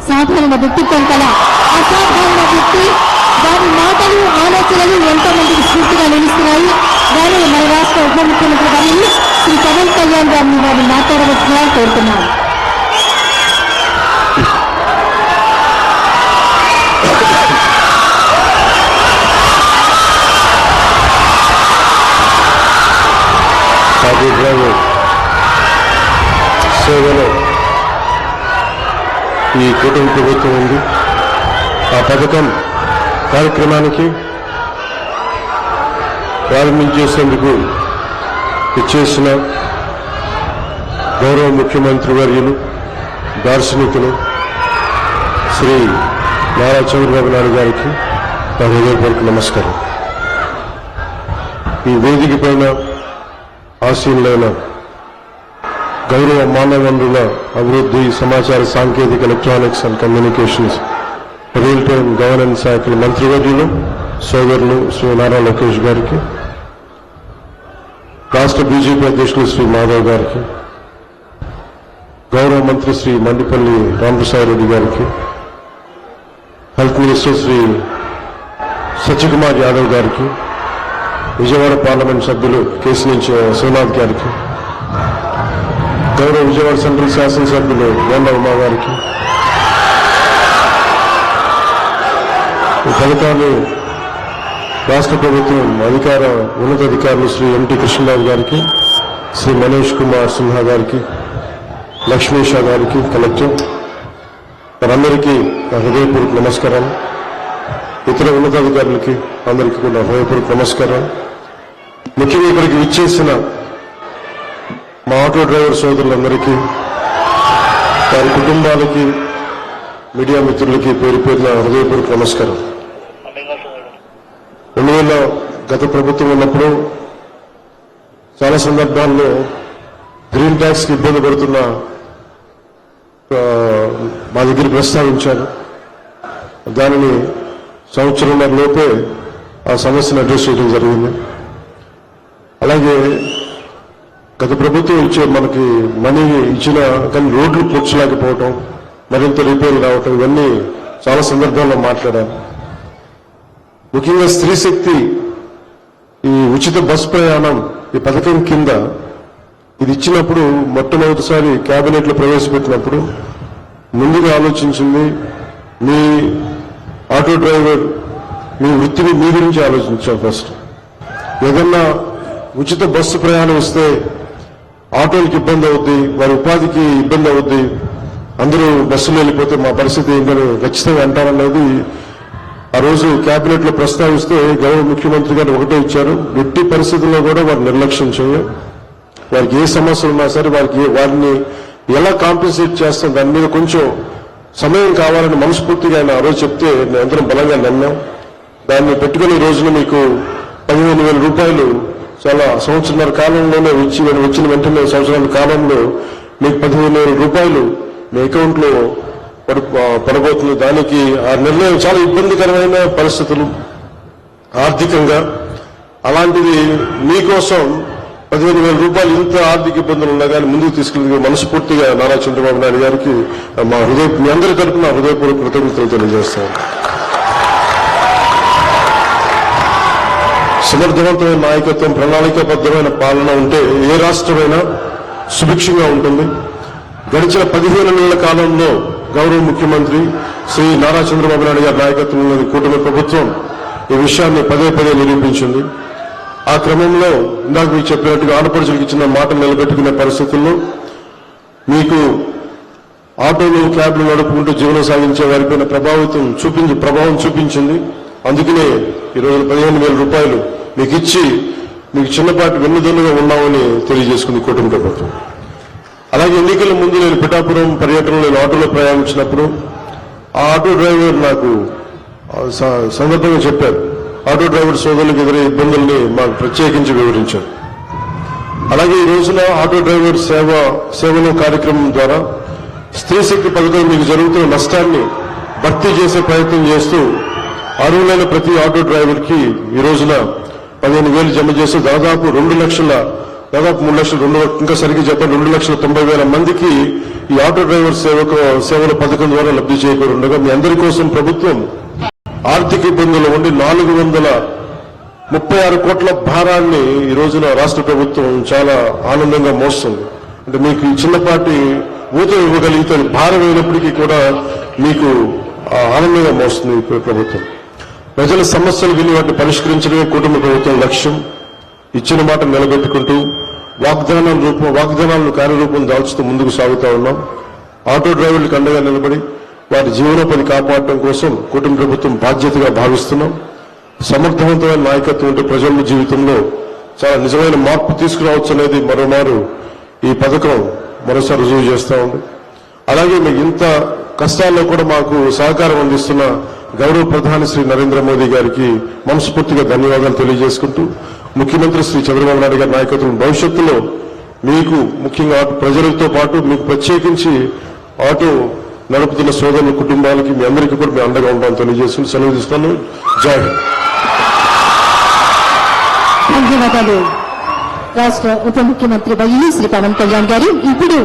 సాధారణ వ్యక్తిత్వం కల అసాధారణ వ్యక్తి. వారి మాటలు ఆలోచనలు ఎంతో మందికి స్ఫూర్తిగా నిలుస్తున్నాయి. వారు మన రాష్ట్ర ఉప ముఖ్యమంత్రి వర్యులు శ్రీ పవన్ కళ్యాణ్ గారిని వారిని మాట్లాడవలసిందిగా కోరుతున్నారు. సేవలో ఈ కుటుంబ ప్రభుత్వం ఉంది. ఆ పథకం కార్యక్రమానికి ప్రారంభించేందుకు ఇచ్చేసిన గౌరవ ముఖ్యమంత్రి వర్యులు దార్శనికులు శ్రీ నారా చంద్రబాబు నాయుడు గారికి నా హృదయపూర్వక నమస్కారం. ఈ వేదిక పైన ఆశీనులైన గౌరవ మానవ వనరుల అభివృద్ధి, సమాచార సాంకేతిక, electronics and communications, real time governance శాఖల మంత్రివర్యులు సోదరులు శ్రీ నారా లోకేష్ గారికి, రాష్ట్ర బీజేపీ అధ్యక్షులు శ్రీ మాధవ్ గారికి, గౌరవ మంత్రి శ్రీ మండిపల్లి రామప్రసాద్ రెడ్డి గారికి, హెల్త్ మినిస్టర్ శ్రీ సత్యకుమార్ యాదవ్ గారికి, విజయవాడ పార్లమెంట్ సభ్యులు కేసినేని శివనాథ్ గారికి, గౌరవ విజయవాడ సెంట్రల్ శాసనసభ్యులు గోండా ఉమా గారికి, ఈ ఫలితాలు రాష్ట్ర ప్రభుత్వం ఉన్నతాధికారులు శ్రీ ఎంటీ కృష్ణరాజు గారికి, శ్రీ మనీష్ కుమార్ సిన్హా గారికి, లక్ష్మీషా గారికి, కలెక్టర్ వారందరికీ నా హృదయపూర్వక నమస్కారం. ఇతర ఉన్నతాధికారులకి అందరికీ కూడా హృదయపూర్వక నమస్కారం. ముఖ్యంగా ఇక్కడికి విచ్చేసిన మా ఆటో డ్రైవర్ సోదరులందరికీ, వారి కుటుంబాలకి, మీడియా మిత్రులకి పేరు పేరున హృదయపూర్వక నమస్కారం. 2000 గత ప్రభుత్వం ఉన్నప్పుడు చాలా సందర్భాల్లో గ్రీన్ ట్యాక్స్ కి ఇబ్బంది పడుతున్న మా దగ్గర ప్రస్తావించారు. దానిని సంవత్సరంన్నర లోపే ఆ సమస్యను అడ్రస్ చేయడం జరిగింది. అలాగే గత ప్రభుత్వం మనకి మనీ ఇచ్చిన కానీ రోడ్లు పూడ్చలేకపోవటం, మరింత రిపేర్లు రావటం, ఇవన్నీ చాలా సందర్భాల్లో మాట్లాడాను. ముఖ్యంగా స్త్రీ శక్తి ఈ ఉచిత బస్ ప్రయాణం ఈ పథకం కింద ఇది ఇచ్చినప్పుడు మొట్టమొదటిసారి కేబినెట్ లో ప్రవేశపెట్టినప్పుడు ముందుగా ఆలోచించింది మీ ఆటో డ్రైవర్ మీ వృత్తిని మీ గురించి ఆలోచించాం. ఫస్ట్ ఏదన్నా ఉచిత బస్సు ప్రయాణం ఇస్తే ఆటోలకు ఇబ్బంది అవుద్ది, వారి ఉపాధికి ఇబ్బంది అవుద్ది, అందరూ బస్సులు వెళ్ళిపోతే మా పరిస్థితి ఏంటని ఖచ్చితంగా అంటారనేది ఆ రోజు కేబినెట్ లో ప్రస్తావిస్తే గౌరవ ముఖ్యమంత్రి గారు ఒకటే ఇచ్చారు, ఎట్టి పరిస్థితుల్లో కూడా వారు నిర్లక్ష్యం చేయం, వారికి ఏ సమస్యలు ఉన్నా సరే వారిని ఎలా కాంపెన్సేట్ చేస్తాం దాని మీద కొంచెం సమయం కావాలని మనస్ఫూర్తిగా ఆయన ఆ రోజు చెప్తే అందరం బలంగా నమ్మాం. దాన్ని పెట్టుకుని ఈ రోజున మీకు 15,000 రూపాయలు చాలా సంవత్సరాల కాలంలోనే వచ్చిన వెంటనే సంవత్సరాల కాలంలో మీకు 15,000 రూపాయలు మీ అకౌంట్ లో పడబోతుంది. దానికి ఆ నిర్ణయం చాలా ఇబ్బందికరమైన పరిస్థితులు ఆర్థికంగా, అలాంటిది మీకోసం 15,000 రూపాయలు ఇంత ఆర్థిక ఇబ్బందులు ఉన్నా కానీ ముందుకు తీసుకెళ్ళి మనస్ఫూర్తిగా నారా చంద్రబాబు నాయుడు గారికి మీ అందరి తరఫున హృదయపూర్వక కృతజ్ఞతలు తెలియజేస్తాను. సమర్థవంతమైన నాయకత్వం, ప్రణాళికాబద్ధమైన పాలన ఉంటే ఏ రాష్ట్రమైనా సుభిక్షంగా ఉంటుంది. గడిచిన 15 నెలల కాలంలో గౌరవ ముఖ్యమంత్రి శ్రీ నారా చంద్రబాబు నాయుడు గారి నాయకత్వంలోని కూటమి ప్రభుత్వం ఈ విషయాన్ని పదే నిరూపించింది. ఆ క్రమంలో ఇందాక మీకు చెప్పినట్టుగా ఆడపడుచులకు ఇచ్చిన మాటలు నిలబెట్టుకునే పరిస్థితుల్లో మీకు ఆటోలు, క్యాబ్లు నడుపుకుంటూ జీవనం సాగించే వారిపైన ప్రభావం చూపించింది. అందుకనే ఈరోజు 15,000 రూపాయలు మీకు ఇచ్చి మీకు చిన్నపాటి వెన్నుదన్నుగా ఉన్నామని తెలియజేసుకుంది కూటమి ప్రభుత్వం. అలాగే ఎన్నికల ముందు నేను పిఠాపురం పర్యటనలో నేను ఆటోలో ప్రయాణించినప్పుడు ఆ ఆటో డ్రైవర్ నాకు సందర్భంగా చెప్పారు, ఆటో డ్రైవర్ సోదరులకు ఎదురయ్యే ఇబ్బందుల్ని మాకు ప్రత్యేకించి వివరించారు. అలాగే ఈ రోజున ఆటో డ్రైవర్ సేవలో కార్యక్రమం ద్వారా స్త్రీ శక్తి పథకం మీకు జరుగుతున్న నష్టాన్ని భర్తీ చేసే ప్రయత్నం చేస్తూ అర్హులైన ప్రతి ఆటో డ్రైవర్ కి ఈ రోజున 15,000 జమ చేస్తూ దాదాపు 3 లక్షల ఇంకా సరిగ్గా చెప్పండి 2,90,000 మందికి ఈ ఆటో డ్రైవర్ సేవల పథకం ద్వారా లబ్ధి చేకూరుండగా మీ అందరి కోసం ప్రభుత్వం ఆర్థిక ఇబ్బందులు ఉండి 436 కోట్ల భారాన్ని ఈ రోజున రాష్ట్ర ప్రభుత్వం చాలా ఆనందంగా మోస్తుంది. అంటే మీకు ఈ చిన్నపాటి ఊతం ఇవ్వగలిగితే భారం అయినప్పటికీ కూడా మీకు ఆనందంగా మోస్తుంది ఈ ప్రభుత్వం. ప్రజల సమస్యలు విని వాటిని పరిష్కరించడమే కుటుంబ ప్రభుత్వం లక్ష్యం. ఇచ్చిన మాట నిలబెట్టుకుంటూ వాగ్దానాలను కార్యరూపం దాల్చుతూ ముందుకు సాగుతా ఉన్నాం. ఆటో డ్రైవర్లకు అండగా నిలబడి వారి జీవనోపాధి కాపాడటం కోసం కుటుంబ ప్రభుత్వం బాధ్యతగా భావిస్తున్నాం. సమర్థవంతమైన నాయకత్వం ఉంటే ప్రజల జీవితంలో చాలా నిజమైన మార్పు తీసుకురావచ్చు అనేది మరోమారు ఈ పథకం మరోసారి రుజువు చేస్తూ ఉంది. అలాగే మీకు ఇంత కష్టాల్లో కూడా మాకు సహకారం అందిస్తున్న గౌరవ ప్రధాని శ్రీ నరేంద్ర మోదీ గారికి మనస్ఫూర్తిగా ధన్యవాదాలు తెలియజేసుకుంటూ ముఖ్యమంత్రి శ్రీ చంద్రబాబు నాయుడు గారి నాయకత్వం భవిష్యత్తులో మీకు ముఖ్యంగా ప్రజలతో పాటు మీకు ప్రత్యేకించి ఆటో నడుపుతున్న సోదరుల కుటుంబాలకి మీ అందరికీ కూడా మీ అండగా ఉంటామని తెలియజేసుకుని సెలవు తీస్తాను. జై హింద్. ధన్యవాదాలు రాష్ట్ర ఉప ముఖ్యమంత్రి శ్రీ పవన్ కళ్యాణ్ గారు. ఇప్పుడు